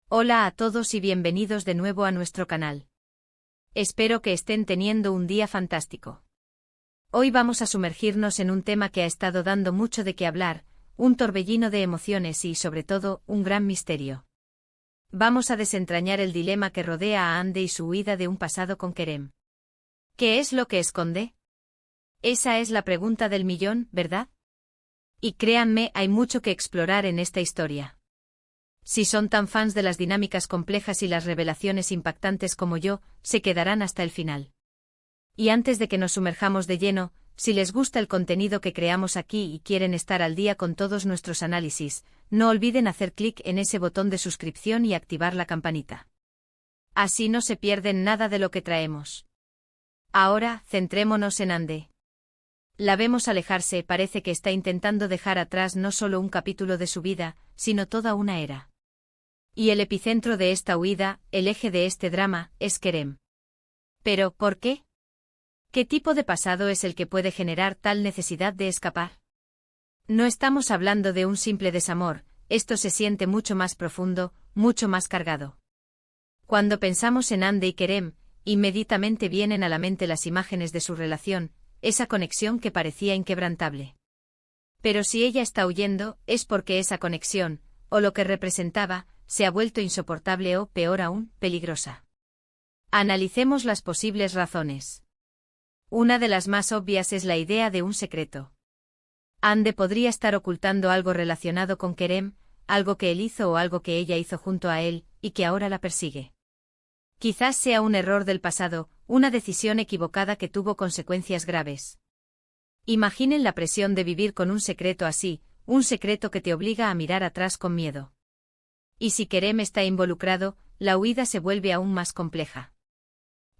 Hola a todos y bienvenidos de nuevo a nuestro canal. Espero que estén teniendo un día fantástico. Hoy vamos a sumergirnos en un tema que ha estado dando mucho de qué hablar, un torbellino de emociones y, sobre todo, un gran misterio. Vamos a desentrañar el dilema que rodea a Ande y su huida de un pasado con Kerem. ¿Qué es lo que esconde? Esa es la pregunta del millón, ¿verdad? Y créanme, hay mucho que explorar en esta historia. Si son tan fans de las dinámicas complejas y las revelaciones impactantes como yo, se quedarán hasta el final. Y antes de que nos sumerjamos de lleno, si les gusta el contenido que creamos aquí y quieren estar al día con todos nuestros análisis, no olviden hacer clic en ese botón de suscripción y activar la campanita. Así no se pierden nada de lo que traemos. Ahora, centrémonos en Ande. La vemos alejarse, parece que está intentando dejar atrás no solo un capítulo de su vida, sino toda una era. Y el epicentro de esta huida, el eje de este drama, es Kerem. ¿Pero por qué? ¿Qué tipo de pasado es el que puede generar tal necesidad de escapar? No estamos hablando de un simple desamor, esto se siente mucho más profundo, mucho más cargado. Cuando pensamos en Ande y Kerem, inmediatamente vienen a la mente las imágenes de su relación, esa conexión que parecía inquebrantable. Pero si ella está huyendo, es porque esa conexión, o lo que representaba, se ha vuelto insoportable o, peor aún, peligrosa. Analicemos las posibles razones. Una de las más obvias es la idea de un secreto. Ande podría estar ocultando algo relacionado con Kerem, algo que él hizo o algo que ella hizo junto a él, y que ahora la persigue. Quizás sea un error del pasado, una decisión equivocada que tuvo consecuencias graves. Imaginen la presión de vivir con un secreto así, un secreto que te obliga a mirar atrás con miedo. Y si Kerem está involucrado, la huida se vuelve aún más compleja.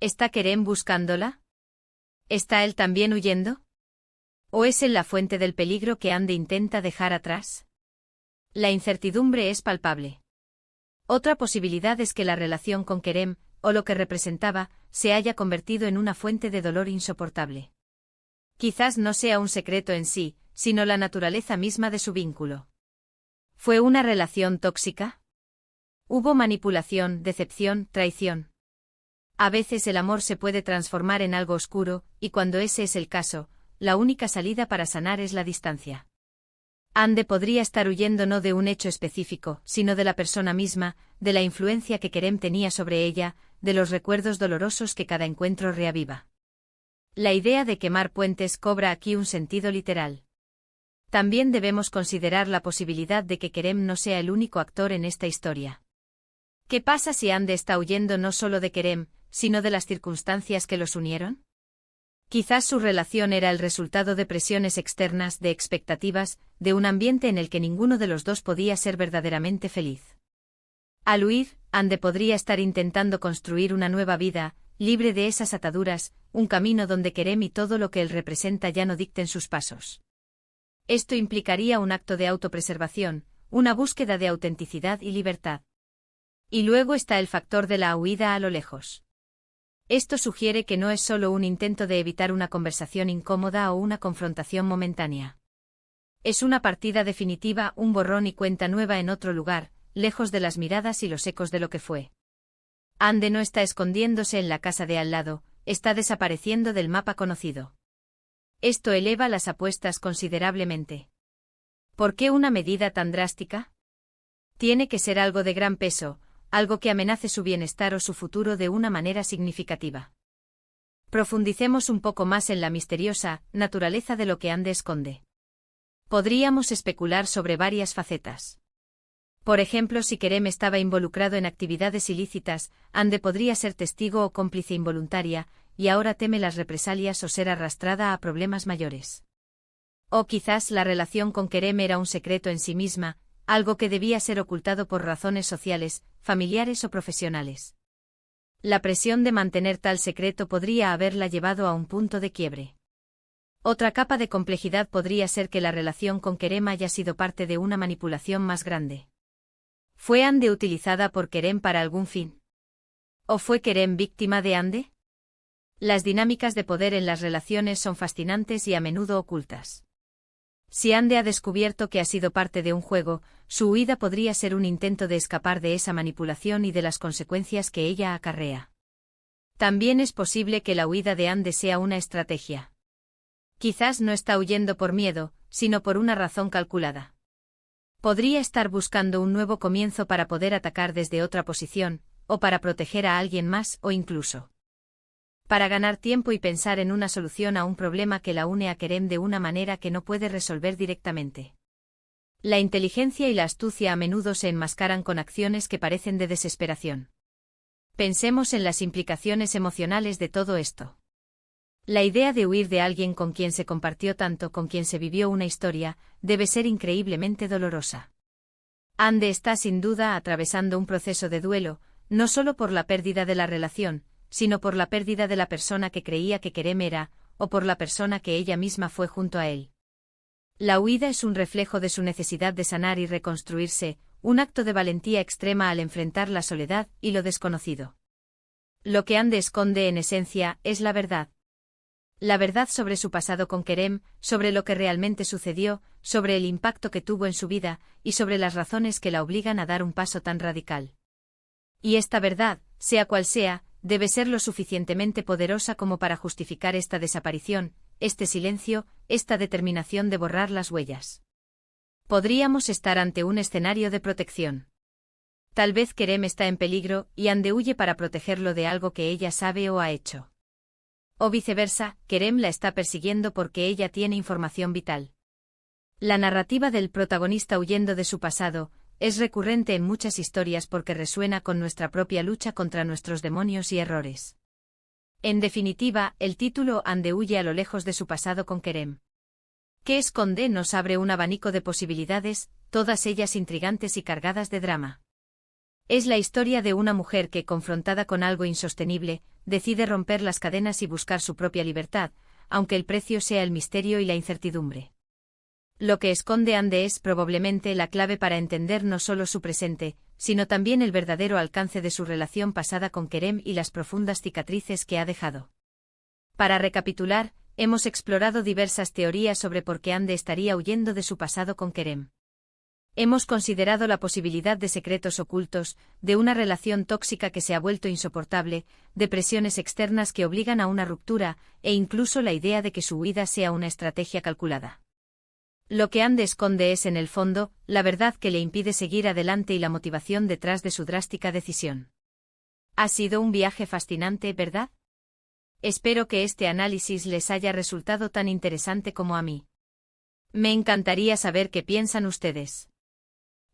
¿Está Kerem buscándola? ¿Está él también huyendo? ¿O es él la fuente del peligro que Ande intenta dejar atrás? La incertidumbre es palpable. Otra posibilidad es que la relación con Kerem, o lo que representaba, se haya convertido en una fuente de dolor insoportable. Quizás no sea un secreto en sí, sino la naturaleza misma de su vínculo. ¿Fue una relación tóxica? ¿Hubo manipulación, decepción, traición? A veces el amor se puede transformar en algo oscuro, y cuando ese es el caso, la única salida para sanar es la distancia. Ande podría estar huyendo no de un hecho específico, sino de la persona misma, de la influencia que Kerem tenía sobre ella, de los recuerdos dolorosos que cada encuentro reaviva. La idea de quemar puentes cobra aquí un sentido literal. También debemos considerar la posibilidad de que Kerem no sea el único actor en esta historia. ¿Qué pasa si Ande está huyendo no solo de Kerem, sino de las circunstancias que los unieron? Quizás su relación era el resultado de presiones externas, de expectativas, de un ambiente en el que ninguno de los dos podía ser verdaderamente feliz. Al huir, Ande podría estar intentando construir una nueva vida, libre de esas ataduras, un camino donde Kerem y todo lo que él representa ya no dicten sus pasos. Esto implicaría un acto de autopreservación, una búsqueda de autenticidad y libertad. Y luego está el factor de la huida a lo lejos. Esto sugiere que no es solo un intento de evitar una conversación incómoda o una confrontación momentánea. Es una partida definitiva, un borrón y cuenta nueva en otro lugar, lejos de las miradas y los ecos de lo que fue. Ande no está escondiéndose en la casa de al lado, está desapareciendo del mapa conocido. Esto eleva las apuestas considerablemente. ¿Por qué una medida tan drástica? Tiene que ser algo de gran peso, algo que amenace su bienestar o su futuro de una manera significativa. Profundicemos un poco más en la misteriosa naturaleza de lo que Ande esconde. Podríamos especular sobre varias facetas. Por ejemplo, si Kerem estaba involucrado en actividades ilícitas, Ande podría ser testigo o cómplice involuntaria, y ahora teme las represalias o ser arrastrada a problemas mayores. O quizás la relación con Kerem era un secreto en sí misma, algo que debía ser ocultado por razones sociales, familiares o profesionales. La presión de mantener tal secreto podría haberla llevado a un punto de quiebre. Otra capa de complejidad podría ser que la relación con Kerem haya sido parte de una manipulación más grande. ¿Fue Ande utilizada por Kerem para algún fin? ¿O fue Kerem víctima de Ande? Las dinámicas de poder en las relaciones son fascinantes y a menudo ocultas. Si Ande ha descubierto que ha sido parte de un juego, su huida podría ser un intento de escapar de esa manipulación y de las consecuencias que ella acarrea. También es posible que la huida de Ande sea una estrategia. Quizás no está huyendo por miedo, sino por una razón calculada. Podría estar buscando un nuevo comienzo para poder atacar desde otra posición, o para proteger a alguien más, o incluso para ganar tiempo y pensar en una solución a un problema que la une a Kerem de una manera que no puede resolver directamente. La inteligencia y la astucia a menudo se enmascaran con acciones que parecen de desesperación. Pensemos en las implicaciones emocionales de todo esto. La idea de huir de alguien con quien se compartió tanto, con quien se vivió una historia, debe ser increíblemente dolorosa. Ande está sin duda atravesando un proceso de duelo, no solo por la pérdida de la relación, sino por la pérdida de la persona que creía que Kerem era, o por la persona que ella misma fue junto a él. La huida es un reflejo de su necesidad de sanar y reconstruirse, un acto de valentía extrema al enfrentar la soledad y lo desconocido. Lo que Ande esconde en esencia es la verdad. La verdad sobre su pasado con Kerem, sobre lo que realmente sucedió, sobre el impacto que tuvo en su vida, y sobre las razones que la obligan a dar un paso tan radical. Y esta verdad, sea cual sea, debe ser lo suficientemente poderosa como para justificar esta desaparición, este silencio, esta determinación de borrar las huellas. Podríamos estar ante un escenario de protección. Tal vez Kerem está en peligro y Ande huye para protegerlo de algo que ella sabe o ha hecho. O viceversa, Kerem la está persiguiendo porque ella tiene información vital. La narrativa del protagonista huyendo de su pasado es recurrente en muchas historias porque resuena con nuestra propia lucha contra nuestros demonios y errores. En definitiva, el título Ande huye a lo lejos de su pasado con Kerem. ¿Qué esconde? Nos abre un abanico de posibilidades, todas ellas intrigantes y cargadas de drama. Es la historia de una mujer que, confrontada con algo insostenible, decide romper las cadenas y buscar su propia libertad, aunque el precio sea el misterio y la incertidumbre. Lo que esconde Ande es probablemente la clave para entender no solo su presente, sino también el verdadero alcance de su relación pasada con Kerem y las profundas cicatrices que ha dejado. Para recapitular, hemos explorado diversas teorías sobre por qué Ande estaría huyendo de su pasado con Kerem. Hemos considerado la posibilidad de secretos ocultos, de una relación tóxica que se ha vuelto insoportable, de presiones externas que obligan a una ruptura, e incluso la idea de que su huida sea una estrategia calculada. Lo que Ande esconde es, en el fondo, la verdad que le impide seguir adelante y la motivación detrás de su drástica decisión. Ha sido un viaje fascinante, ¿verdad? Espero que este análisis les haya resultado tan interesante como a mí. Me encantaría saber qué piensan ustedes.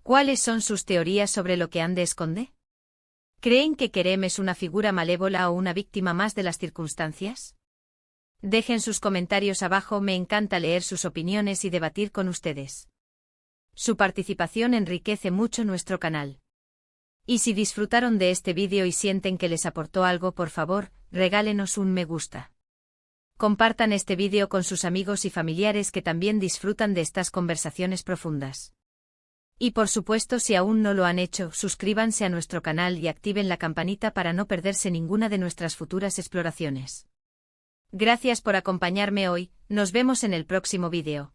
¿Cuáles son sus teorías sobre lo que Ande esconde? ¿Creen que Kerem es una figura malévola o una víctima más de las circunstancias? Dejen sus comentarios abajo, me encanta leer sus opiniones y debatir con ustedes. Su participación enriquece mucho nuestro canal. Y si disfrutaron de este vídeo y sienten que les aportó algo, por favor, regálenos un me gusta. Compartan este vídeo con sus amigos y familiares que también disfrutan de estas conversaciones profundas. Y por supuesto, si aún no lo han hecho, suscríbanse a nuestro canal y activen la campanita para no perderse ninguna de nuestras futuras exploraciones. Gracias por acompañarme hoy, nos vemos en el próximo vídeo.